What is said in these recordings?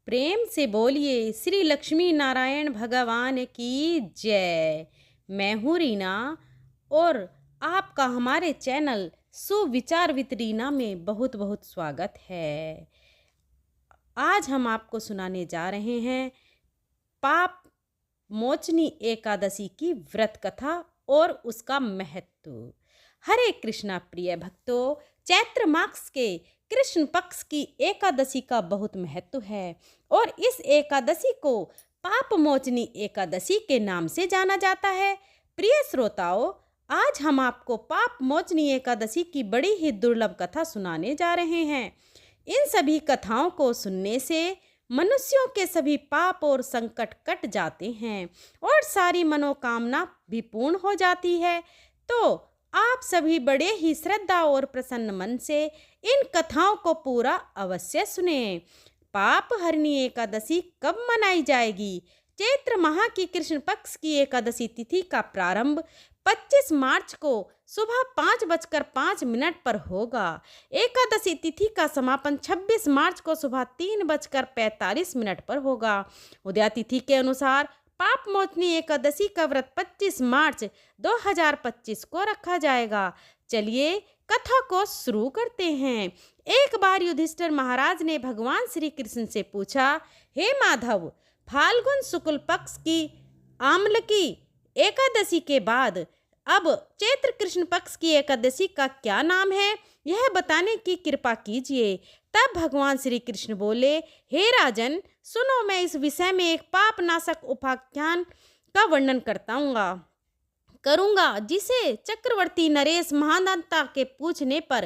प्रेम से बोलिए श्री लक्ष्मी नारायण भगवान की जय। मैं हूँ रीना और आपका हमारे चैनल सुविचार विद रीना में बहुत बहुत स्वागत है। आज हम आपको सुनाने जा रहे हैं पाप मोचनी एकादशी की व्रत कथा और उसका महत्व। हरे कृष्णा प्रिय भक्तों, चैत्र मास के कृष्ण पक्ष की एकादशी का बहुत महत्व है और इस एकादशी को पाप मोचनी एकादशी के नाम से जाना जाता है। प्रिय श्रोताओं, आज हम आपको पाप मोचनी एकादशी की बड़ी ही दुर्लभ कथा सुनाने जा रहे हैं। इन सभी कथाओं को सुनने से मनुष्यों के सभी पाप और संकट कट जाते हैं और सारी मनोकामना भी पूर्ण हो जाती है। तो आप सभी बड़े ही श्रद्धा और प्रसन्न मन से इन कथाओं को पूरा अवश्य सुने। पाप हरनी एकादशी कब मनाई जाएगी? चैत्र माह की कृष्ण पक्ष की एकादशी तिथि का प्रारंभ 25 मार्च को सुबह 5:05 पर होगा। एकादशी तिथि का समापन 26 मार्च को सुबह 3:45 पर होगा। उदया तिथि के अनुसार पाप मोचनी एकादशी का व्रत 25 मार्च 2025 को रखा जाएगा। चलिए कथा को शुरू करते हैं। एक बार युधिष्ठिर महाराज ने भगवान श्री कृष्ण से पूछा, हे माधव, फाल्गुन शुक्ल पक्ष की आम्ल की एकादशी के बाद अब चैत्र कृष्ण पक्ष की एकादशी का क्या नाम है, यह बताने की कृपा कीजिए। तब भगवान श्री कृष्ण बोले, हे राजन, सुनो, मैं इस विषय में एक पाप नाशक उपाख्यान का वर्णन करूंगा जिसे चक्रवर्ती नरेश महादान्ता के पूछने पर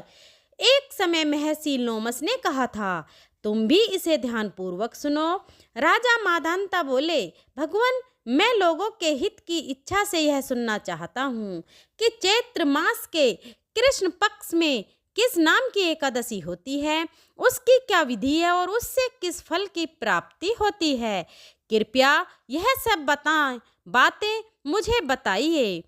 एक समय महर्षि लोमस ने कहा था। तुम भी इसे ध्यानपूर्वक सुनो। राजा माधान्ता बोले, भगवान, मैं लोगों के हित की इच्छा से यह सुनना चाहता हूँ कि चैत्र मास के कृष्ण पक्ष में किस नाम की एकादशी होती है, उसकी क्या विधि है और उससे किस फल की प्राप्ति होती है। कृपया यह सब बातें मुझे बताइए।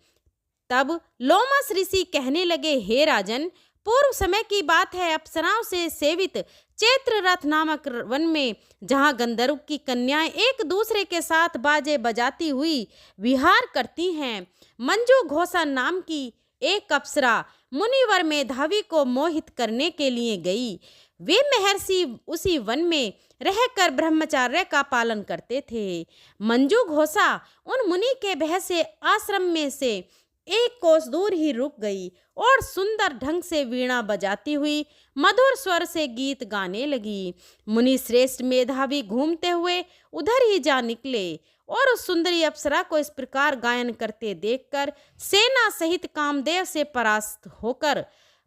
तब लोमस ऋषि कहने लगे, हे राजन, पूर्व समय की बात है। अप्सराओं से सेवित चैत्र रथ नामक वन में, जहाँ गंधर्व की कन्याएं एक दूसरे के साथ बाजे बजाती हुई विहार करती हैं, मंजू घोषा नाम की एक अप्सरा मुनिवर मेधावी को मोहित करने के लिए गई। वे महर्षि उसी वन में रहकर ब्रह्मचर्य का पालन करते थे। मंजू घोषा उन मुनि के भय से आश्रम में से एक कोस दूर ही रुक गई और सुंदर ढंग से वीणा बजाती हुई मधुर स्वर से गीत गाने लगी। मुनि श्रेष्ठ मेधावी घूमते हुए उधर ही जा निकले और उस सुंदरी अप्सरा को इस प्रकार गायन करते देखकर सेना सहित कामदेव से परास्त होकर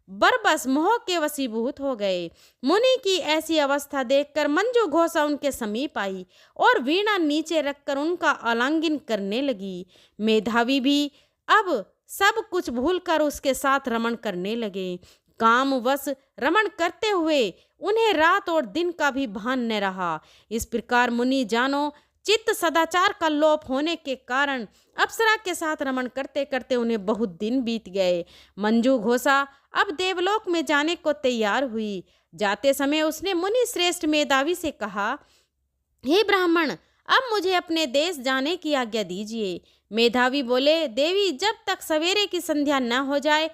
बरबस मोह के वशीभूत हो गए। मुनि की ऐसी अवस्था देखकर मंजू घोषा उनके समीप आई और वीणा नीचे रखकर उनका आलिंगन करने लगी। मेधावी भी अब सब कुछ भूलकर उसके साथ रमण करने लगे। कामवश रमण करते हुए उन्हें रात और दिन का भी भान न रहा। इस प्रकार मुनि जानो चित्त सदाचार का लोप होने के कारण अप्सरा के साथ रमण करते करते उन्हें बहुत दिन बीत गए। मंजू घोषा अब देवलोक में जाने को तैयार हुई। जाते समय उसने मुनि श्रेष्ठ मेधावी से कहा, हे ब्राह्मण, अब मुझे अपने देश जाने की आज्ञा दीजिए। मेधावी बोले, देवी, जब तक सवेरे की संध्या न हो जाए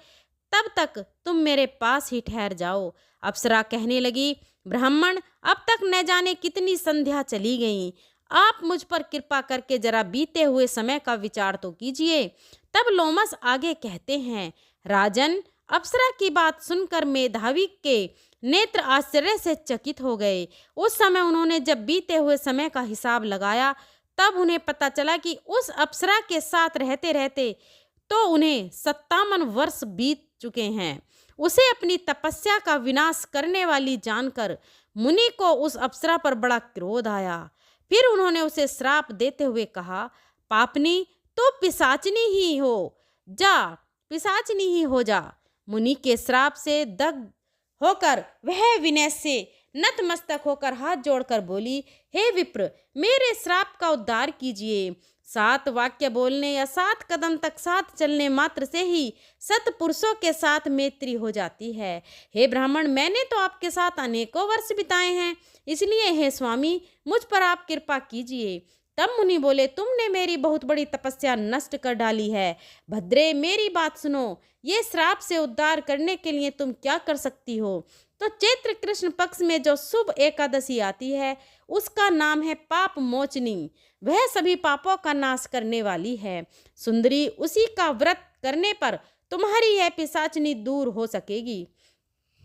तब तक तुम मेरे पास ही ठहर जाओ। अप्सरा कहने लगी, ब्राह्मण, अब तक न जाने कितनी संध्या चली गई। आप मुझ पर कृपा करके जरा बीते हुए समय का विचार तो कीजिए। तब लोमस आगे कहते हैं, राजन, अप्सरा की बात सुनकर मेधावी के नेत्र आश्चर्य से चकित हो गए। उस समय उन्होंने जब बीते हुए समय का हिसाब लगाया तब उन्हें पता चला कि उस अप्सरा के साथ रहते रहते तो उन्हें 57 वर्ष बीत चुके हैं। उसे अपनी तपस्या का विनाश करने वाली जानकर मुनि को उस अप्सरा पर बड़ा क्रोध आया। फिर उन्होंने उसे श्राप देते हुए कहा, पापनी, तो पिशाचनी ही हो जा, पिशाचनी ही हो जा। मुनि के श्राप से दग्ध होकर वह विनय से नतमस्तक होकर हाथ जोड़कर बोली, हे विप्र, मेरे श्राप का उद्धार कीजिए। 7 वाक्य बोलने या 7 कदम तक साथ चलने मात्र से ही सत्पुरुषों के साथ मैत्री हो जाती है। हे ब्राह्मण, मैंने तो आपके साथ अनेकों वर्ष बिताए हैं, इसलिए हे स्वामी, मुझ पर आप कृपा कीजिए। तब मुनि बोले, तुमने मेरी बहुत बड़ी तपस्या नष्ट कर डाली है। भद्रे, मेरी बात सुनो, ये श्राप से उद्धार करने के लिए तुम क्या कर सकती हो? तो चैत्र कृष्ण पक्ष में जो शुभ एकादशी आती है उसका नाम है पाप मोचनी। वह सभी पापों का नाश करने वाली है। सुंदरी, उसी का व्रत करने पर तुम्हारी यह पिशाचनी दूर हो सकेगी।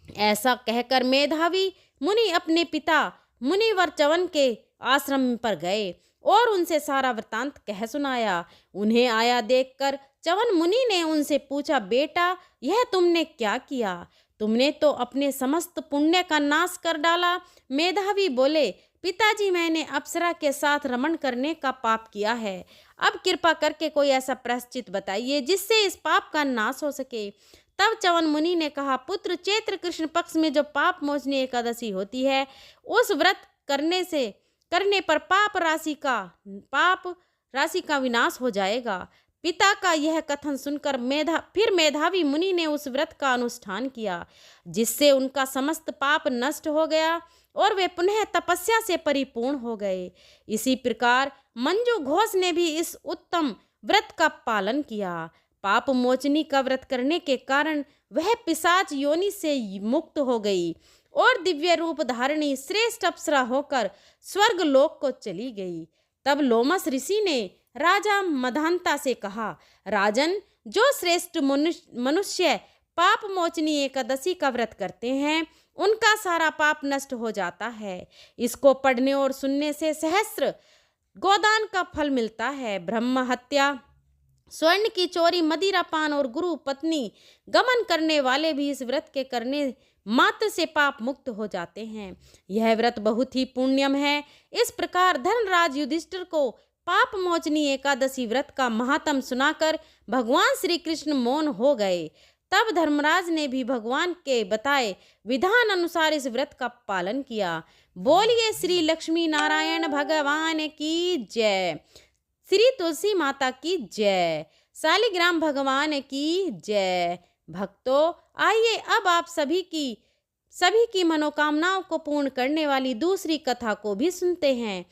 ऐसा कहकर मेधावी मुनि अपने पिता मुनिवर च्यवन के आश्रम पर गए और उनसे सारा वृतांत कह सुनाया। उन्हें आया देखकर च्यवन मुनि ने उनसे पूछा, बेटा, यह तुमने क्या किया? तुमने तो अपने समस्त पुण्य का नाश कर डाला। मेधावी बोले, पिताजी, मैंने अप्सरा के साथ रमण करने का पाप किया है। अब कृपा करके कोई ऐसा प्रायश्चित बताइए जिससे इस पाप का नाश हो सके। तब च्यवन मुनि ने कहा, पुत्र, चैत्र कृष्ण पक्ष में जो पाप मोचनी एकादशी होती है उस व्रत करने पर पाप राशि का विनाश हो जाएगा। पिता का यह कथन सुनकर मेधावी मुनि ने उस व्रत का अनुष्ठान किया, जिससे उनका समस्त पाप नष्ट हो गया और वे पुनः तपस्या से परिपूर्ण हो गए। इसी प्रकार मंजू घोष ने भी इस उत्तम व्रत का पालन किया। पाप मोचनी का व्रत करने के कारण वह पिशाच योनि से मुक्त हो गई और दिव्य रूप धारणी श्रेष्ठ अप्सरा होकर स्वर्ग लोक को चली गई। तब लोमस ऋषि ने राजा मधांता से कहा, राजन, जो श्रेष्ठ मनुष्य पाप मोचनी एकादशी का व्रत करते हैं उनका सारा पाप नष्ट हो जाता है। इसको पढ़ने और सुनने से सहस्त्र गोदान का फल मिलता है। ब्रह्म हत्या, स्वर्ण की चोरी, मदिरापान और गुरु पत्नी गमन करने वाले भी इस व्रत के करने मात्र से पाप मुक्त हो जाते हैं। यह व्रत बहुत ही पुण्यम है। इस प्रकार धर्मराज युधिष्ठिर को पाप मोचनी एकादशी व्रत का महात्म सुनाकर भगवान श्री कृष्ण मौन हो गए। तब धर्मराज ने भी भगवान के बताए विधान अनुसार इस व्रत का पालन किया। बोलिए श्री लक्ष्मी नारायण भगवान की जय, श्री तुलसी माता की जय, शालिग्राम भगवान की जय। भक्तों, आइए अब आप सभी की मनोकामनाओं को पूर्ण करने वाली दूसरी कथा को भी सुनते हैं।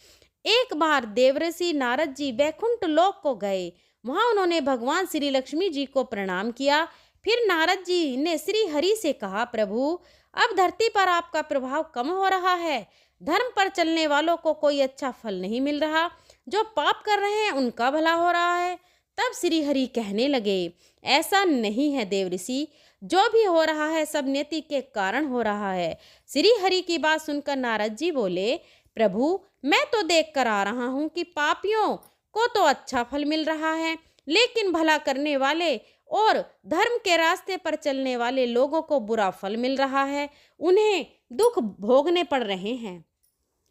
एक बार देवर्षि नारद जी वैकुंठ लोक को गए। वहां उन्होंने भगवान श्री लक्ष्मी जी को प्रणाम किया। फिर नारद जी ने श्री हरि से कहा, प्रभु, अब धरती पर आपका प्रभाव कम हो रहा है। धर्म पर चलने वालों को कोई अच्छा फल नहीं मिल रहा, जो पाप कर रहे हैं उनका भला हो रहा है। तब श्री हरि कहने लगे, ऐसा नहीं है देवर्षि, जो भी हो रहा है सब नियति के कारण हो रहा है। श्री हरि की बात सुनकर नारद जी बोले, प्रभु, मैं तो देख कर आ रहा हूँ कि पापियों को तो अच्छा फल मिल रहा है, लेकिन भला करने वाले और धर्म के रास्ते पर चलने वाले लोगों को बुरा फल मिल रहा है, उन्हें दुख भोगने पड़ रहे हैं।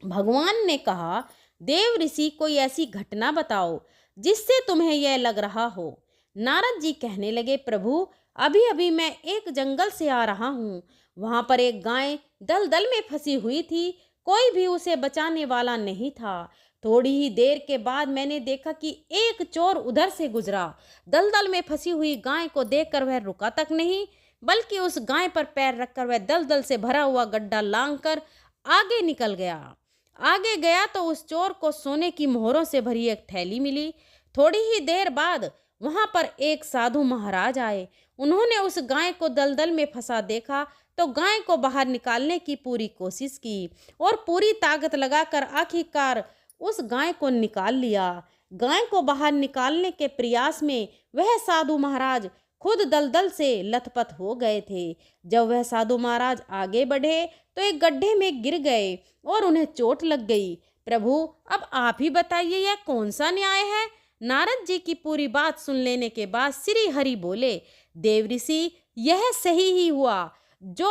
भगवान ने कहा, देव ऋषि, कोई ऐसी घटना बताओ जिससे तुम्हें यह लग रहा हो। नारद जी कहने लगे, प्रभु, अभी अभी मैं एक जंगल से आ रहा हूँ। वहाँ पर एक गाय दलदल में फंसी हुई थी। कोई भी उसे बचाने वाला नहीं था। थोड़ी ही देर के बाद मैंने देखा कि एक चोर उधर से गुजरा। दलदल में फंसी हुई गाय को देखकर वह रुका तक नहीं, बल्कि उस गाय पर पैर रखकर वह दलदल से भरा हुआ गड्ढा लांघकर आगे निकल गया। आगे गया तो उस चोर को सोने की मोहरों से भरी एक थैली मिली। थोड़ी ही देर बाद वहां पर एक साधु महाराज आए। उन्होंने उस गाय को दलदल में फंसा देखा तो गाय को बाहर निकालने की पूरी कोशिश की और पूरी ताकत लगाकर आखिरकार उस गाय को निकाल लिया। गाय को बाहर निकालने के प्रयास में वह साधु महाराज खुद दलदल से लथपथ हो गए थे। जब वह साधु महाराज आगे बढ़े तो एक गड्ढे में गिर गए और उन्हें चोट लग गई। प्रभु, अब आप ही बताइए, यह कौन सा न्याय है? नारद जी की पूरी बात सुन लेने के बाद श्री हरि बोले, देवर्षि, यह सही ही हुआ। जो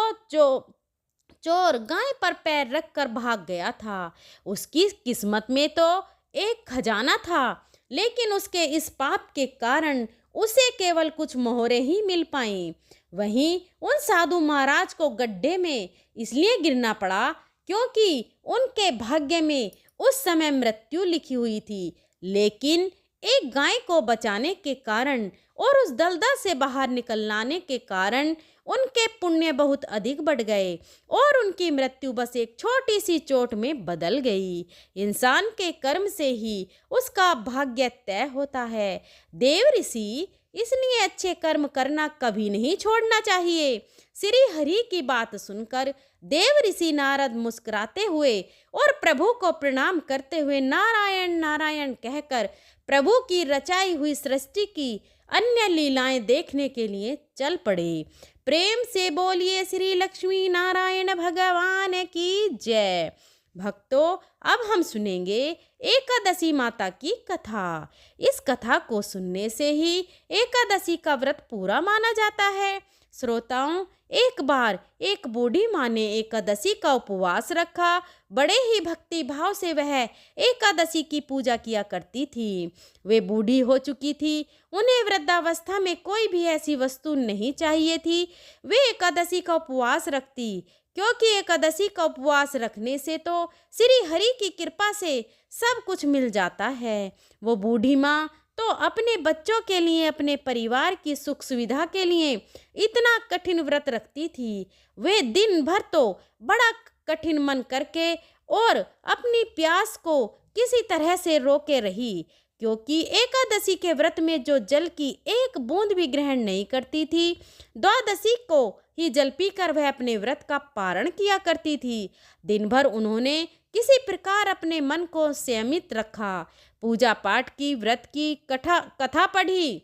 चोर गाय पर पैर रखकर भाग गया था, उसकी किस्मत में तो एक खजाना था, लेकिन उसके इस पाप के कारण उसे केवल कुछ मोहरे ही मिल पाई। वहीं उन साधु महाराज को गड्ढे में इसलिए गिरना पड़ा क्योंकि उनके भाग्य में उस समय मृत्यु लिखी हुई थी, लेकिन एक गाय को बचाने के कारण और उस दलदल से बाहर निकलने के कारण उनके पुण्य बहुत अधिक बढ़ गए और उनकी मृत्यु बस एक छोटी सी चोट में बदल गई। इंसान के कर्म से ही उसका भाग्य तय होता है। देव ऋषि इसलिए अच्छे कर्म करना कभी नहीं छोड़ना चाहिए। श्री हरि की बात सुनकर देव ऋषि नारद मुस्कुराते हुए और प्रभु को प्रणाम करते हुए नारायण नारायण कहकर प्रभु की रचाई हुई सृष्टि की अन्य लीलाएं देखने के लिए चल पड़े। प्रेम से बोलिए श्री लक्ष्मी नारायण भगवान की जय। भक्तों, अब हम सुनेंगे एकादशी माता की कथा। इस कथा को सुनने से ही एकादशी का व्रत पूरा माना जाता है। श्रोताओं, एक बार एक बूढ़ी माँ ने एकादशी का उपवास रखा। बड़े ही भक्ति भाव से वह एकादशी की पूजा किया करती थी। वे बूढ़ी हो चुकी थी। उन्हें वृद्धावस्था में कोई भी ऐसी वस्तु नहीं चाहिए थी। वे एकादशी का उपवास रखती, क्योंकि एकादशी का उपवास रखने से तो श्री हरि की कृपा से सब कुछ मिल जाता है। वो बूढ़ी माँ तो अपने बच्चों के लिए, अपने परिवार की सुख सुविधा के लिए इतना कठिन व्रत रखती थी। वे दिन भर तो बड़ा कठिन मन करके और अपनी प्यास को किसी तरह से रोके रही, क्योंकि एकादशी के व्रत में जो जल की एक बूंद भी ग्रहण नहीं करती थी, द्वादशी को ही जल पीकर वह अपने व्रत का पारण किया करती थी। दिन भर उन्होंने किसी प्रकार अपने मन को संयमित रखा, पूजा पाठ की, व्रत की कथा पढ़ी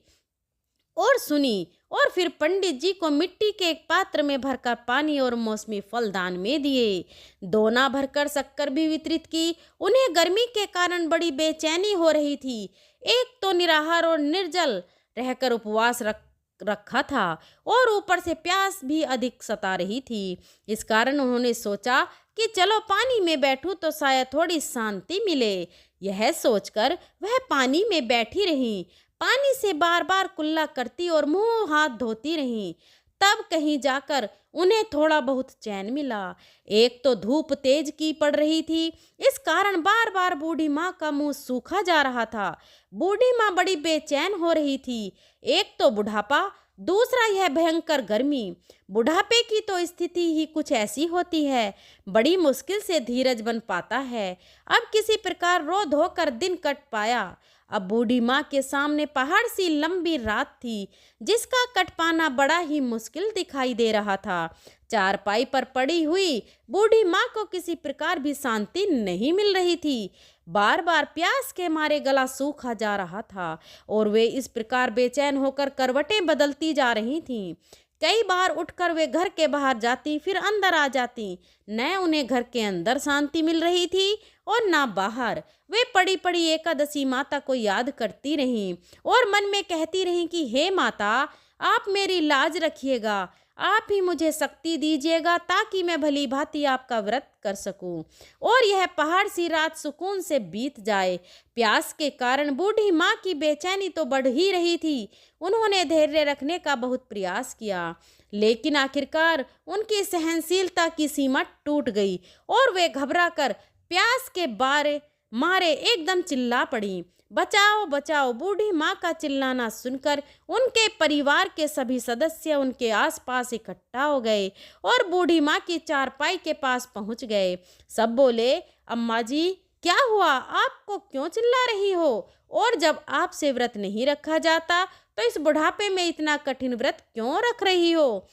और सुनी, और फिर पंडित जी को मिट्टी के एक पात्र में भरकर पानी और मौसमी फल दान में दिए। दोना भरकर शक्कर भी वितरित की। उन्हें गर्मी के कारण बड़ी बेचैनी हो रही थी। एक तो निराहार और निर्जल रहकर उपवास रखा था और ऊपर से प्यास भी अधिक सता रही थी। इस कारण उन्होंने सोचा कि चलो पानी में बैठूं तो शायद थोड़ी शांति मिले। यह सोचकर वह पानी में बैठी रहीं। पानी से बार बार कुल्ला करती और मुंह हाथ धोती रहीं। तब कहीं जाकर उन्हें थोड़ा बहुत चैन मिला। एक तो धूप तेज की पड़ रही थी, इस कारण बार बार बूढ़ी माँ का मुंह सूखा जा रहा था। बूढ़ी माँ बड़ी बेचैन हो रही थी। एक तो बुढ़ापा, दूसरा यह भयंकर गर्मी। बुढ़ापे की तो स्थिति ही कुछ ऐसी होती है, बड़ी मुश्किल से धीरज बन पाता है। अब किसी प्रकार रो धो कर दिन कट पाया। अब बूढ़ी माँ के सामने पहाड़ सी लंबी रात थी, जिसका कट पाना बड़ा ही मुश्किल दिखाई दे रहा था। चारपाई पर पड़ी हुई बूढ़ी माँ को किसी प्रकार भी शांति नहीं मिल रही थी। बार बार प्यास के मारे गला सूखा जा रहा था और वे इस प्रकार बेचैन होकर करवटें बदलती जा रही थीं। कई बार उठकर वे घर के बाहर जाती, फिर अंदर आ जाती। न उन्हें घर के अंदर शांति मिल रही थी और ना बाहर। वे पड़ी पड़ी एकादशी माता को याद करती रहीं और मन में कहती रहीं कि हे माता, आप मेरी लाज रखिएगा, आप ही मुझे शक्ति दीजिएगा ताकि मैं भली भांति आपका व्रत कर सकूं और यह पहाड़ सी रात सुकून से बीत जाए। प्यास के कारण बूढ़ी माँ की बेचैनी तो बढ़ ही रही थी। उन्होंने धैर्य रखने का बहुत प्रयास किया, लेकिन आखिरकार उनकी सहनशीलता की सीमा टूट गई और वे घबराकर प्यास के मारे एकदम चिल्ला पड़ी। बचाओ बचाओ। बूढ़ी माँ का चिल्लाना सुनकर उनके परिवार के सभी सदस्य उनके आसपास इकट्ठा हो गए और बूढ़ी माँ की चारपाई के पास पहुंच गए। सब बोले, अम्मा जी क्या हुआ, आपको क्यों चिल्ला रही हो? और जब आपसे व्रत नहीं रखा जाता तो इस बुढ़ापे में इतना कठिन व्रत क्यों रख रही हो?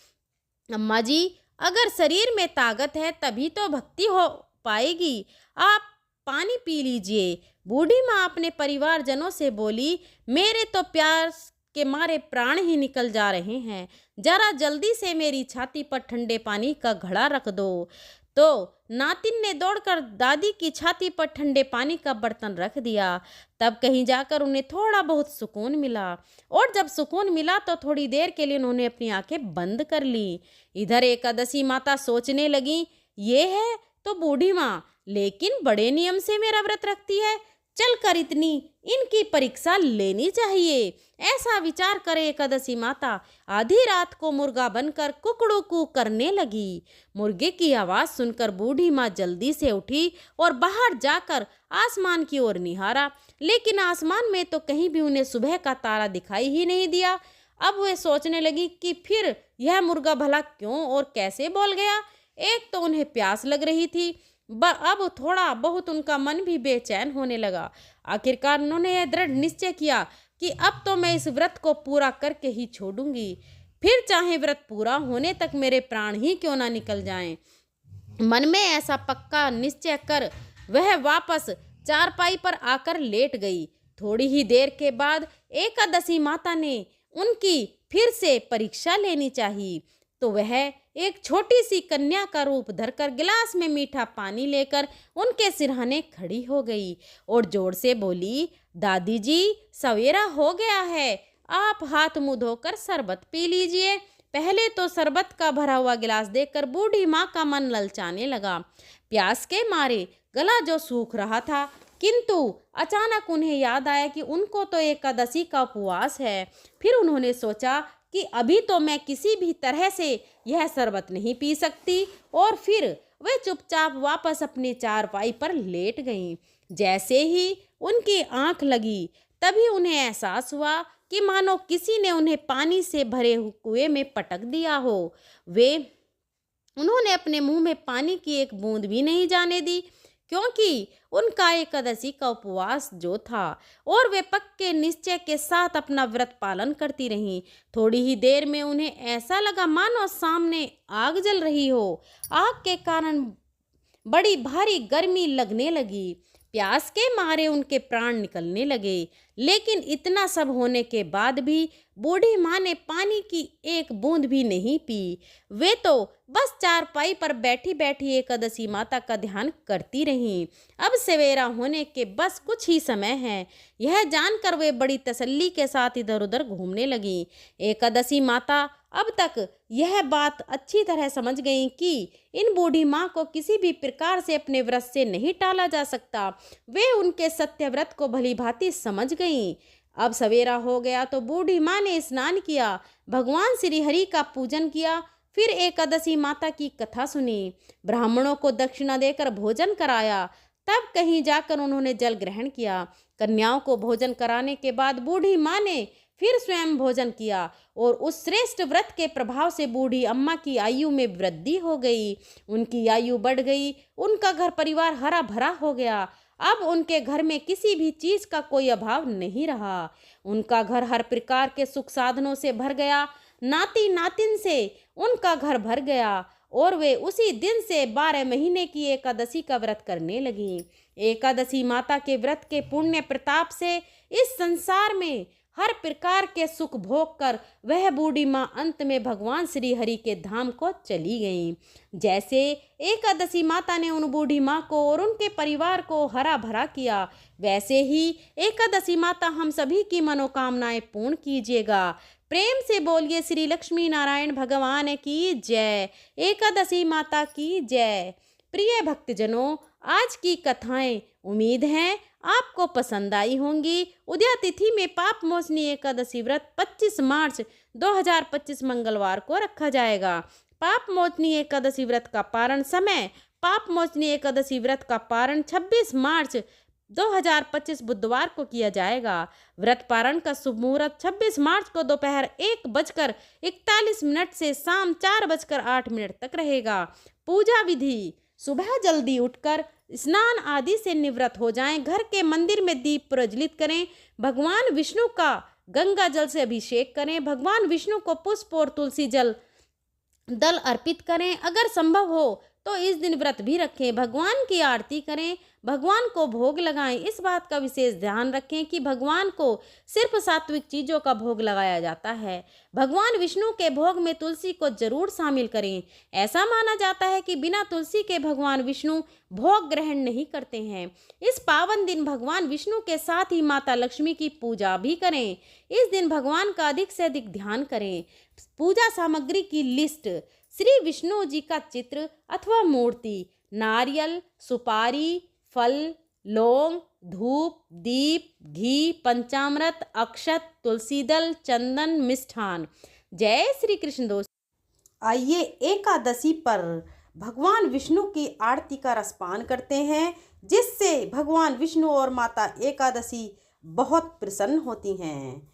अम्मा जी, अगर शरीर में ताकत है तभी तो भक्ति हो पाएगी। आप पानी पी लीजिए। बूढ़ी माँ अपने परिवारजनों से बोली, मेरे तो प्यास के मारे प्राण ही निकल जा रहे हैं, जरा जल्दी से मेरी छाती पर ठंडे पानी का घड़ा रख दो। तो नातिन ने दौड़कर दादी की छाती पर ठंडे पानी का बर्तन रख दिया। तब कहीं जाकर उन्हें थोड़ा बहुत सुकून मिला और जब सुकून मिला तो थोड़ी देर के लिए उन्होंने अपनी आंखें बंद कर ली। इधर एकादशी माता सोचने लगी, ये है तो बूढ़ी माँ, लेकिन बड़े नियम से मेरा व्रत रखती है, चलकर इनकी परीक्षा लेनी चाहिए। ऐसा विचार करे एकादशी माता आधी रात को मुर्गा बनकर कुकड़ू कू करने लगी। मुर्गे की आवाज सुनकर बूढ़ी माँ जल्दी से उठी और बाहर जाकर आसमान की ओर निहारा, लेकिन आसमान में तो कहीं भी उन्हें सुबह का तारा दिखाई ही नहीं दिया। अब वे सोचने लगी कि फिर यह मुर्गा भला क्यों और कैसे बोल गया। एक तो उन्हें प्यास लग रही थी, अब थोड़ा बहुत उनका मन भी बेचैन होने लगा। आखिरकार उन्होंने यह दृढ़ निश्चय किया कि अब तो मैं इस व्रत को पूरा करके ही छोड़ूंगी, फिर चाहे व्रत पूरा होने तक मेरे प्राण ही क्यों ना निकल जाएं। मन में ऐसा पक्का निश्चय कर वह वापस चारपाई पर आकर लेट गई। थोड़ी ही देर के बाद एकादशी माता ने उनकी फिर से परीक्षा लेनी चाहिए, तो वह एक छोटी सी कन्या का रूप धरकर गिलास में मीठा पानी लेकर उनके सिरहाने खड़ी हो गई और जोर से बोली, दादी जी सवेरा हो गया है, आप हाथ मुंह धोकर शरबत पी लीजिए। पहले तो शरबत का भरा हुआ गिलास देखकर बूढ़ी माँ का मन ललचाने लगा। प्यास के मारे गला जो सूख रहा था, किंतु अचानक उन्हें याद आया कि उनको तो एकादशी का उपवास है। फिर उन्होंने सोचा कि अभी तो मैं किसी भी तरह से यह शरबत नहीं पी सकती, और फिर वे चुपचाप वापस अपनी चारपाई पर लेट गईं। जैसे ही उनकी आंख लगी तभी उन्हें एहसास हुआ कि मानो किसी ने उन्हें पानी से भरे कुएं में पटक दिया हो। उन्होंने अपने मुंह में पानी की एक बूंद भी नहीं जाने दी, क्योंकि उनका एकादशी का उपवास जो था, और वे पक्के निश्चय के साथ अपना व्रत पालन करती रहीं। थोड़ी ही देर में उन्हें ऐसा लगा मानो सामने आग जल रही हो। आग के कारण बड़ी भारी गर्मी लगने लगी। प्यास के मारे उनके प्राण निकलने लगे, लेकिन इतना सब होने के बाद भी बूढ़ी माँ ने पानी की एक बूंद भी नहीं पी। वे तो बस चारपाई पर बैठी बैठी एकादशी माता का ध्यान करती रहीं। अब सवेरा होने के बस कुछ ही समय है, यह जानकर वे बड़ी तसल्ली के साथ इधर उधर घूमने लगीं। एकादशी माता अब तक यह बात अच्छी तरह समझ गई कि इन बूढ़ी माँ को किसी भी प्रकार से अपने व्रत से नहीं टाला जा सकता। वे उनके सत्य व्रत को भली भांति समझ गईं। अब सवेरा हो गया तो बूढ़ी माँ ने स्नान किया, भगवान श्री हरि का पूजन किया, फिर एकादशी माता की कथा सुनी, ब्राह्मणों को दक्षिणा देकर भोजन कराया, तब कहीं जाकर उन्होंने जल ग्रहण किया। कन्याओं को भोजन कराने के बाद बूढ़ी माँ ने फिर स्वयं भोजन किया, और उस श्रेष्ठ व्रत के प्रभाव से बूढ़ी अम्मा की आयु में वृद्धि हो गई। उनकी आयु बढ़ गई, उनका घर परिवार हरा भरा हो गया। अब उनके घर में किसी भी चीज का कोई अभाव नहीं रहा। उनका घर हर प्रकार के सुख साधनों से भर गया। नाती नातिन से उनका घर भर गया, और वे उसी दिन से 12 महीने की एकादशी का व्रत करने लगीं। एकादशी माता के व्रत के पुण्य प्रताप से इस संसार में हर प्रकार के सुख भोग कर वह बूढ़ी माँ अंत में भगवान श्री हरि के धाम को चली गईं। जैसे एकादशी माता ने उन बूढ़ी माँ को और उनके परिवार को हरा भरा किया, वैसे ही एकादशी माता हम सभी की मनोकामनाएं पूर्ण कीजिएगा। प्रेम से बोलिए श्री लक्ष्मी नारायण भगवान की जय, एकादशी माता की जय। प्रिय भक्तजनों, आज की कथाएं उम्मीद है आपको पसंद आई होंगी। उदया तिथि में पाप मोचनी एकादशी व्रत 25 मार्च 2025 मंगलवार को रखा जाएगा। पाप मोचनी एकादशी व्रत का पारण समय, पाप मोचनी एकादशी व्रत का पारण 26 मार्च 2025 बुधवार को किया जाएगा। व्रत पारण का शुभ मुहूर्त 26 मार्च को दोपहर 1:41 से शाम 4:08 तक रहेगा। पूजा विधि: सुबह जल्दी उठकर स्नान आदि से निवृत्त हो जाएं, घर के मंदिर में दीप प्रज्वलित करें, भगवान विष्णु का गंगा जल से अभिषेक करें, भगवान विष्णु को पुष्प और तुलसी जल दल अर्पित करें। अगर संभव हो तो इस दिन व्रत भी रखें, भगवान की आरती करें, भगवान को भोग लगाएं। इस बात का विशेष ध्यान रखें कि भगवान को सिर्फ सात्विक चीज़ों का भोग लगाया जाता है। भगवान विष्णु के भोग में तुलसी को जरूर शामिल करें। ऐसा माना जाता है कि बिना तुलसी के भगवान विष्णु भोग ग्रहण नहीं करते हैं। इस पावन दिन भगवान विष्णु के साथ ही माता लक्ष्मी की पूजा भी करें। इस दिन भगवान का अधिक से अधिक ध्यान करें। पूजा सामग्री की लिस्ट: श्री विष्णु जी का चित्र अथवा मूर्ति, नारियल, सुपारी, फल, लौंग, धूप, दीप, घी, पंचामृत, अक्षत, तुलसी दल, चंदन, मिष्ठान। जय श्री कृष्ण। दोस्त आइए एकादशी पर भगवान विष्णु की आरती का रसपान करते हैं, जिससे भगवान विष्णु और माता एकादशी बहुत प्रसन्न होती हैं।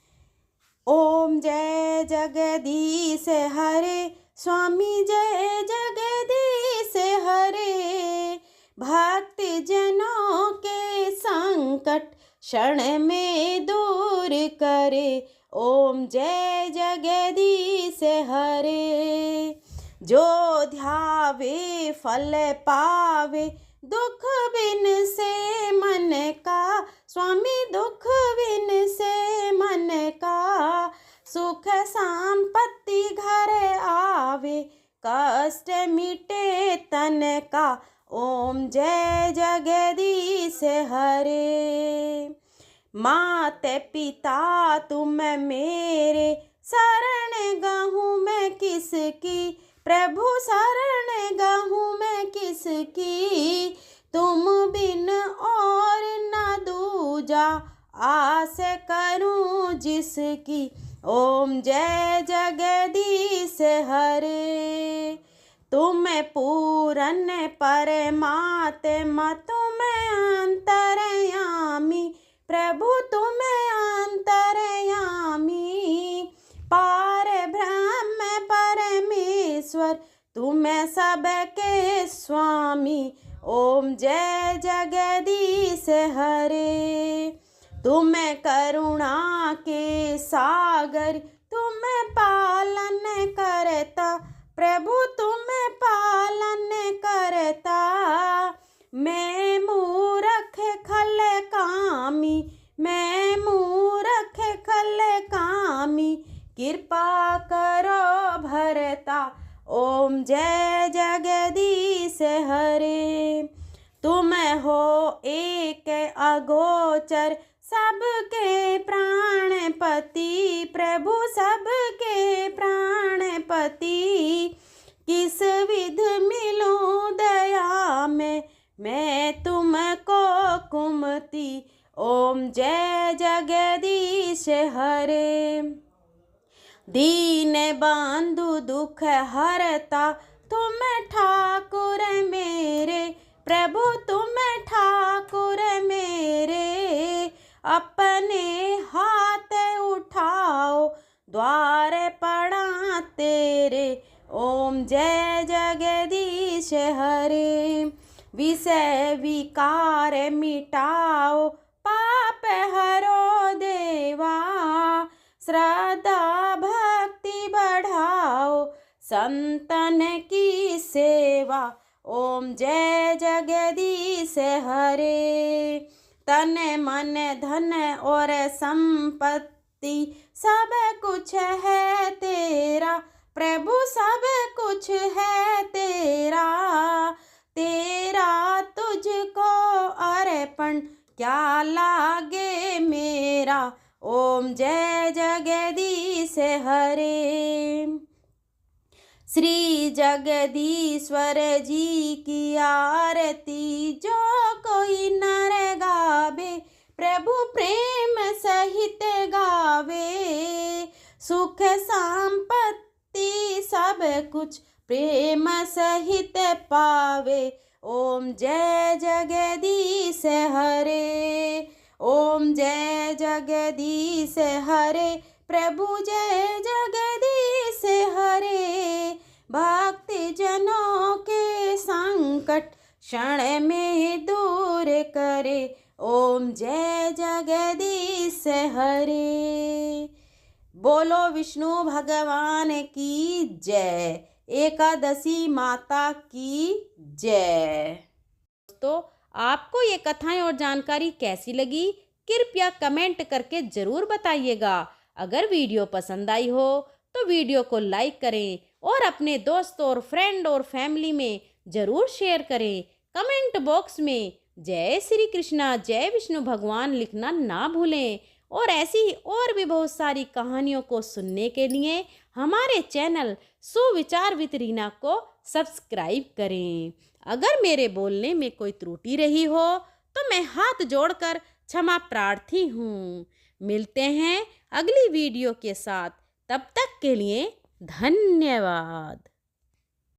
ओम जय जगदीश हरे, स्वामी जय जगदीश हरे। भक्त जनों के संकट क्षण में दूर करे। ओम जय जगदीश हरे। जो ध्यावे फल पावे, दुख बिन से मन का। स्वामी दुख बिन से मन का। सुख संपत्ति घर आवे, कष्ट मिटे तन का। ओम जय जगदीश हरे। माते पिता तुम मेरे, शरण गहूँ मैं किसकी। प्रभु शरण गहूँ मैं किसकी। तुम बिन और न दूजा, आस करूं जिसकी। ओम जय जगदीश हरे। तुम पूरन परमात्मा, तुम अंतर्यामी। प्रभु तुम अंतर्यामी। पार ब्रह्म परमेश्वर, तुम सबके स्वामी। ओम जय जगदीश हरे। तुम करुणा के सागर, तुम पालन करता। प्रभु तुम पालन करता। मैं मूर्ख खल कामी, मैं मूर्ख खल कामी। कृपा करो भरता। ओम जय जगदीश हरे। तुम हो एक अगोचर, सबके प्राणपति। प्रभु सबके प्राणपति। किस विध मिलूं दया में, मैं तुमको कुमति। ओम जय जगदीश हरे। दीन बंधु दुख हरता, तुम ठाकुर मेरे। प्रभु तुम ठाकुर मेरे। अपने हाथ उठाओ, द्वार पड़ा तेरे। ओम जय जगदीश हरे। विषय विकार मिटाओ, पाप हरो देवा। श्रद्धा भक्ति बढ़ाओ, संतन की सेवा। ओम जय जगदीश हरे। तन मन धन और संपत्ति, सब कुछ है तेरा। प्रभु सब कुछ है तेरा। तेरा तुझको अर्पण, क्या लागे मेरा। ओम जय जगदीश हरे। श्री जगदीश्वर जी की आरती, जो कोई नर गावे। प्रभु प्रेम सहित गावे। सुख संपत्ति सब कुछ प्रेम सहित पावे। ओम जय जगदीश हरे। ओम जय जगदीश हरे। प्रभु जय जगदीश हरे। भक्ति जनों के संकट क्षण में दूर करे। ओम जय जगदीश हरे। बोलो विष्णु भगवान की जय। एकादशी माता की जय। दोस्तों, आपको ये कथाएं और जानकारी कैसी लगी, कृपया कमेंट करके ज़रूर बताइएगा। अगर वीडियो पसंद आई हो तो वीडियो को लाइक करें और अपने दोस्तों और फ्रेंड और फैमिली में ज़रूर शेयर करें। कमेंट बॉक्स में जय श्री कृष्णा, जय विष्णु भगवान लिखना ना भूलें। और ऐसी ही और भी बहुत सारी कहानियों को सुनने के लिए हमारे चैनल सुविचार विद रीना को सब्सक्राइब करें। अगर मेरे बोलने में कोई त्रुटि रही हो तो मैं हाथ जोड़कर क्षमा प्रार्थी हूँ। मिलते हैं अगली वीडियो के साथ, तब तक के लिए धन्यवाद।